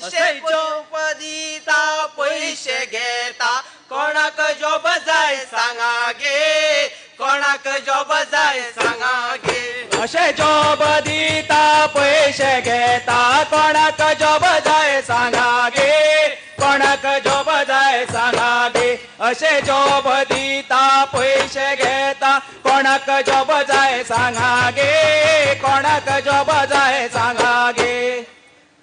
असे जॉब दिता पैसे घेता कोणाक जॉब जाय सांगा गे कोणाक जॉब जाय सांगा गे असे जॉब दिता पैसे घेता कोणाक जॉब जाय सांगा गे कोणाक जॉब जाय सांगा गे असे जॉब दिता पैसे घेता कोणाक जॉब जाय सांगा गे कोणाक जॉब जाय सांगा गे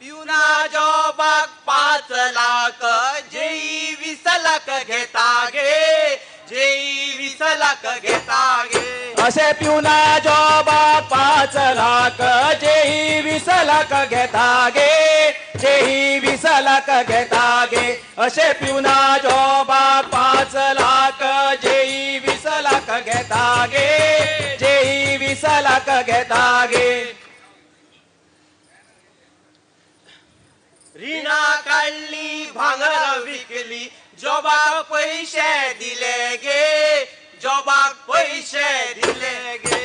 पिवना जॉबाक 5 लाख जेई 20 लाख घेता गे जेई 20 लाख घेता गे असे पिवना जॉबाक 5 लाख जेही 20 लाख घेता गे जेही 20 लाख घेता गे असे पिवना जॉबाक 5 लाख जेही 20 लाख घेता गे जेही 20 लाख घेता गे रिणा काढली भांगर विकली जॉबाक पैसे दिले गे जॉबाक पैसे दिले गे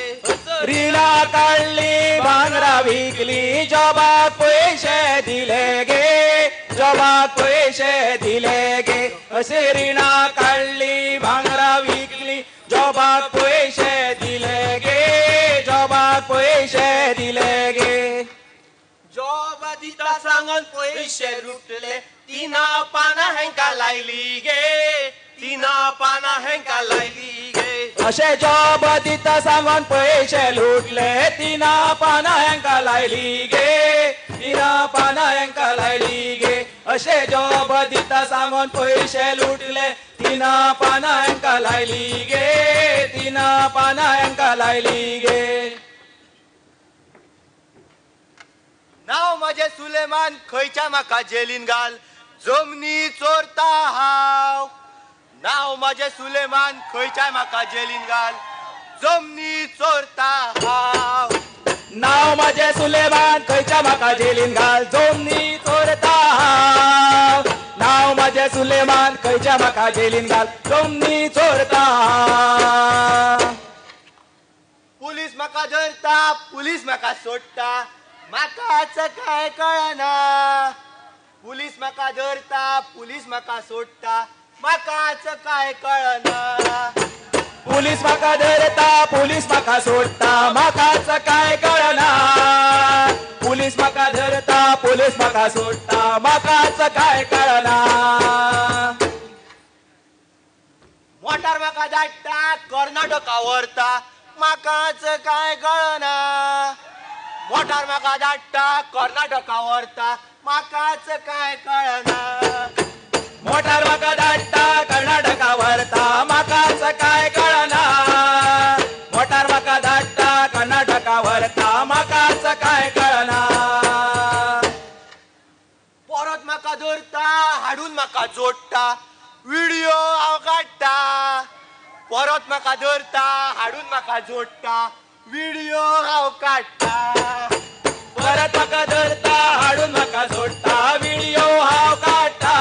रिणा काढली भांगरा विकली जॉबाक पैसे दिले गे जॉबाक पैसे दिले गे असे रिणा काढली भांगरा विकली जॉबाक पैसे दिले गे जॉबाक पैसे दिले गे जॉब दिता सांगून पैसे लुटले 3 पाना हेंका लायली गे 3 पाना हेंका लायली गे असे जॉब दिता सांगून पैसे लुटले 3 पाना हेंका लायली गे 3 पाना हेंका लायली गे असे जॉब दिता सांगून पैसे लुटले 3 पाना हेंका लायली गे 3 पाना हेंका लायली गे नाव माझे सुलेमान खयच्या म्हाका जेलीन घाल जमनी चोरता हाव नाव माझे सुलेमान खयच्या म्हाका जेलीन घाल जमनी चोरता हाव नाव माझे सुलेमान खयच्या म्हाका जेलीन घाल जमनी चोरता हाव नाव माझे सुलेमान खयच्या म्हाका जेलीन घाल जमनी चोरता पुलीस म्हाका धरता पुलीस म्हाका सोडटा म्हाकाच काय कळना पुलीस म्हाका धरता पुलीस म्हाका सोडटा म्हाकाच काय कळना पुलीस म्हाका धरता पुलीस म्हाका सोडता म्हाकाच काय कळना पुलीस म्हाका धरता पुलीस म्हाका सोडता म्हाकाच काय कळना मोटार म्हाका धाडटा कर्नाटका व्हरता म्हाकाच काय कळना मोटार म्हाका धाडटा कर्नाटका व्हरता म्हाकाच काय कळना मोटार म्हाका धाडटा कर्नाटका व्हरता म्हाकाच काय कळना मोटार म्हाका धाडटा कर्नाटका व्हरता म्हाकाच काय कळना परत म्हाका धरता हाडून म्हाका जोडटा व्हिडिओ हांव काडटा परत म्हाका धरता हाडून म्हाका जोडटा व्हिडिओ हांव काडटा परत म्हाका धरता हाडून म्हाका जोडटा व्हिडिओ हांव काडटा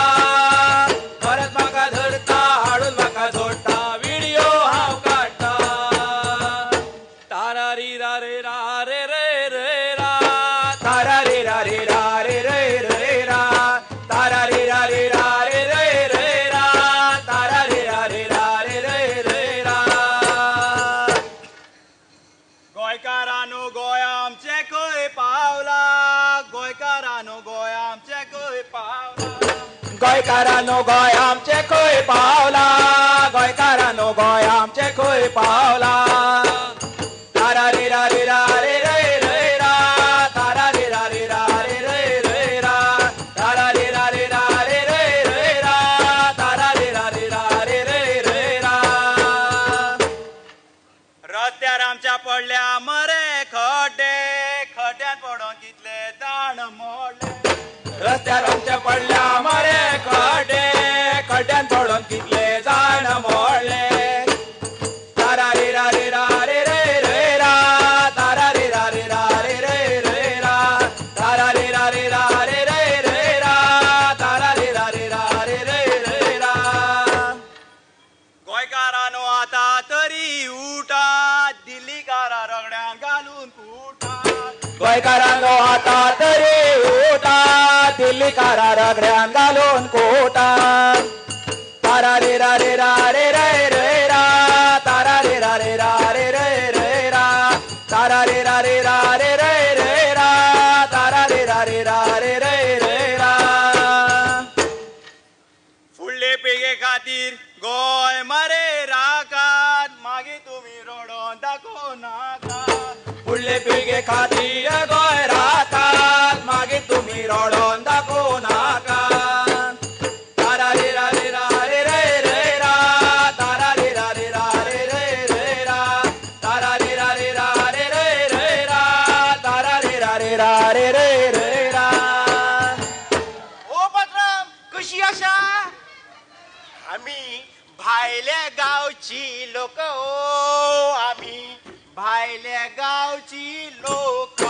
परत म्हाका धरता हाडून म्हाका जोडटा व्हिडिओ हांव काडटा तारारी रा रे रा रे रे रे रा तारारी रा रे रा रे रे रे रा तारारी रा रे रा रे रे रे रा तारारी रा रे रा रे रे रे रा गोंयकारानो गोंय आमचे खंय पावला गोंयकारानो गोंय आमचे खंय पावला गोंयकारानो गोंय आमचे खंय पावला गोंयकारानो गोंय आमचे खंय पावला तारा रे रा रे रा रे रे रे रा तारा रे रा रे रा रे रे रे रा तारा रे रा रे रा रे रे रे रा तारा रे रा रे रा रे रे रे रा रस्त्यार आमच्या पडल्या मरे खड्डे खड्ड्यात पडून कितले जाण मोडले रस्त्यार आमच्या पडल्या मरे खड्डे खड्ड्यान पडून कितले जाण मोडले तारा रे रा रे रा रे रे रे रा तारा रे रा रे रा रे रे रे रा तारा रे रा रे रा रे रे रे रा तारा रे रा रे रा रे रे रे रा गोंयकारानो आता तरी उठा दिल्लीकारा रगड्यान घालून फुटा गोंयकारांनो आता तरी उठा दिल्ली लागली कारा रगड्यान घालून कोटान तारा रे रा रे रा रे रे रे रा तारा रे रा रे रा रे रे रे रा तारा रे रा रे रा रे रे रे रा तारा रे रा रे रा रे रे रे रा फुडले पिळगे खातीर गोय मरे राखात मागे तुम्ही रडोन दाखो नाका फुडले पिळगे खातीर गोंय राखात मागे तुम्ही रडोन दाखो नाका तारा रे रा रे रा रे रे रे रा तारा रे रा रे रा रे रे रे रा तारा रे रा रे रा रे रे रे रा तारा रे रा रे रा रे रे रे रा ओ पत्राम कशी आशा आम्ही भायल्या गावची लोक ओ आम्ही भायल्या गावची लोक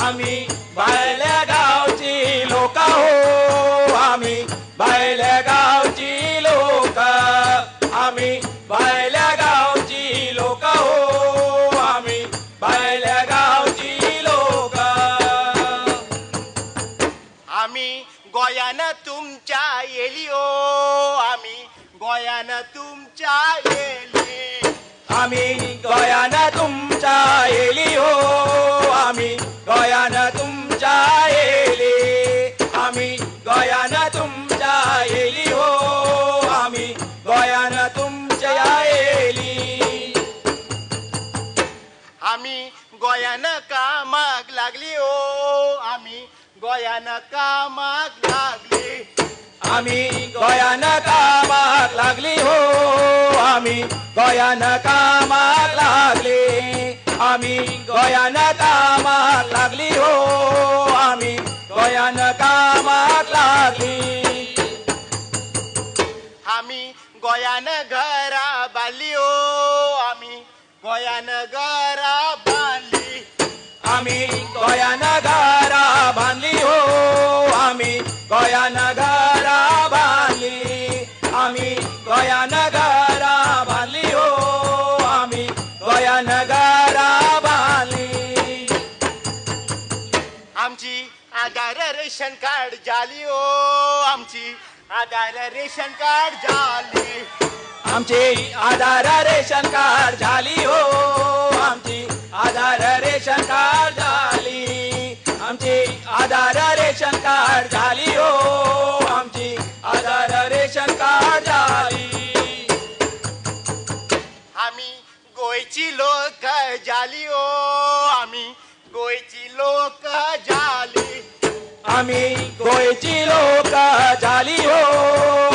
आम्ही भायल्या गावची लोक हो आम्ही भायल्या गावची लोक आम्ही भायल्या गावची लोक हो आम्ही भायल्या गावची लोक आम्ही गोयान तुमच्या येली ओ आम्ही गोयान तुमच्या येली आम्ही गोयान तुमच्या येली हो आम्ही गोयान तुमच्या येली आम्ही गोयान तुमच्या येली हो आम्ही गोयान तुमच्या येली आम्ही गोयान कामाक लागली ओ आम्ही गोयान कामाक लागली आम्ही गोयान कामाक लागली हो आम्ही गोयान कामाक लागली आम्ही गोयान कामाक लागली हो आम्ही गोयान कामाक लागली आम्ही गोयान घरा बांधली ओ आम्ही गोयान घरा बांधली आम्ही गोयान घरा बांधली हो आम्ही गोयान घरा बांधली आम्ही गोयान घरा बांधली हो आम्ही गोयान घरा बांधली आमची आधार रेशन कार्ड झाली ओ आमची आधार रेशन कार्ड झाली आमची आधार रेशन कार्ड झाली हो आमची आधार रेशन कार्ड झाली आमची आधार रेशन कार्ड झाली हो आमची आधार रेशन कार्ड झाली आम्ही गोयची लोक झाली ओ आम्ही गोयची लोक झाली आम्ही गोयची लोक झाली हो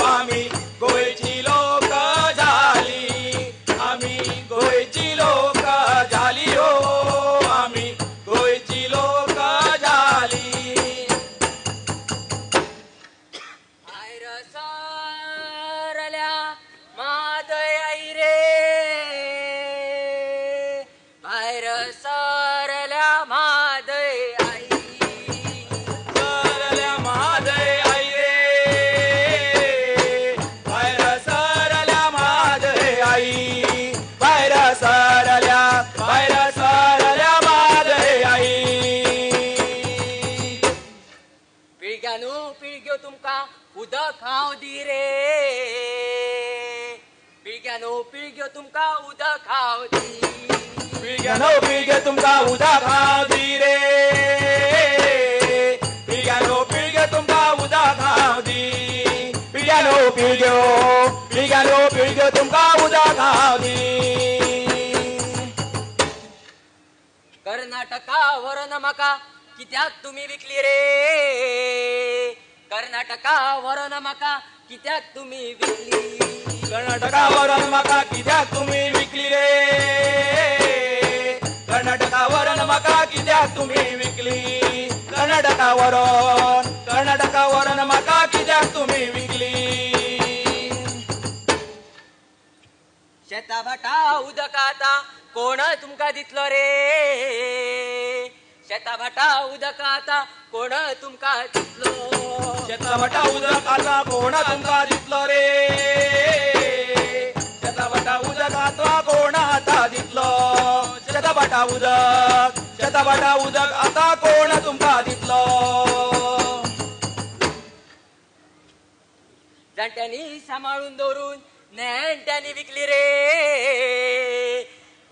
आम्ही गोयची लोक झाली आम्ही गोयची लोक झाली हो आम्ही गोयची लोक झाली बाहेर सरल्या मादय आई रे बाहेर सरल्या मादय आई सरल्या मादय आई रे बाहेर सरल्या मादय आई बाहेर सरल्या मादय आई पिळग्यानो पिळग्यो तुमका उदक खाव दी रे पिळग्यानो पिळग्यो तुमका उदक खाव दी पिळग्यानो पिळगे तुमका उदा खाव दी रे पिळग्यानो पिळगे तुमका उदा खाव दी पिळग्यानो पिळग्यो तुमका उदा खाव दी कर्नाटकावरून म्हाका कित्याक तुम्ही विकली रे कर्नाटकावरून म्हाका कित्याक तुम्ही विकली कर्नाटकावरून म्हाका कित्याक तुम्ही विकली रे कर्नाटकावरून म्हाका कित्याक तुम्ही विकली कर्नाटकावरून म्हाका कित्याक तुम्ही विकली शेता भाटा उदक आता कोण तुमका दितलो रे शेता भाटा उदक आता कोण तुमका दितलो शेता भाटा उदक आता कोण तुमका दितलो रे शेता भाटा उदक आता कोण आता दितलो शेता भाटा उदक आता कोण तुमका दितलो जाणट्यांनी सांभाळून दवरून नेणट्यांनी विकली रे.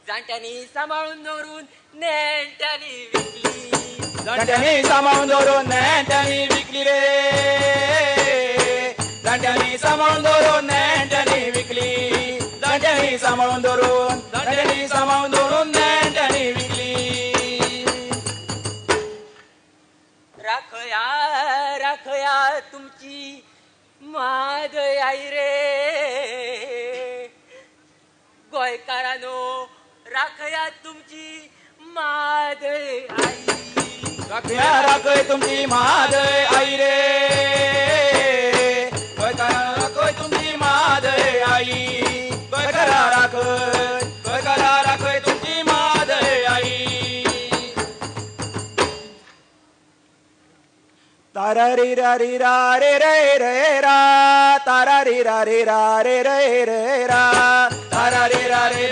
जाणट्यांनी सांभाळून दवरून नेणट्यांनी विकली. जाणट्यांनी सांभाळून दवरून नेणट्यांनी विकली रे. जाणट्यांनी सांभाळून दवरून नेणट्यांनी विकली. जाणट्यांनी सांभाळून दवरून नेणट्यांनी विकली. राखया राखया तुमची मादय आई रे. गोंयकारांनो राखया तुमची मादय आई. राखय तुमची मादय आई रे. गोंयकारा राखय तुमची मादय आई. गोंयकारा राखय तुमची मादय आई. तारा रे रा रे रा रे रे रे रा. तारा रे रा रे रा रे रे रे रा. तारा रे रा रे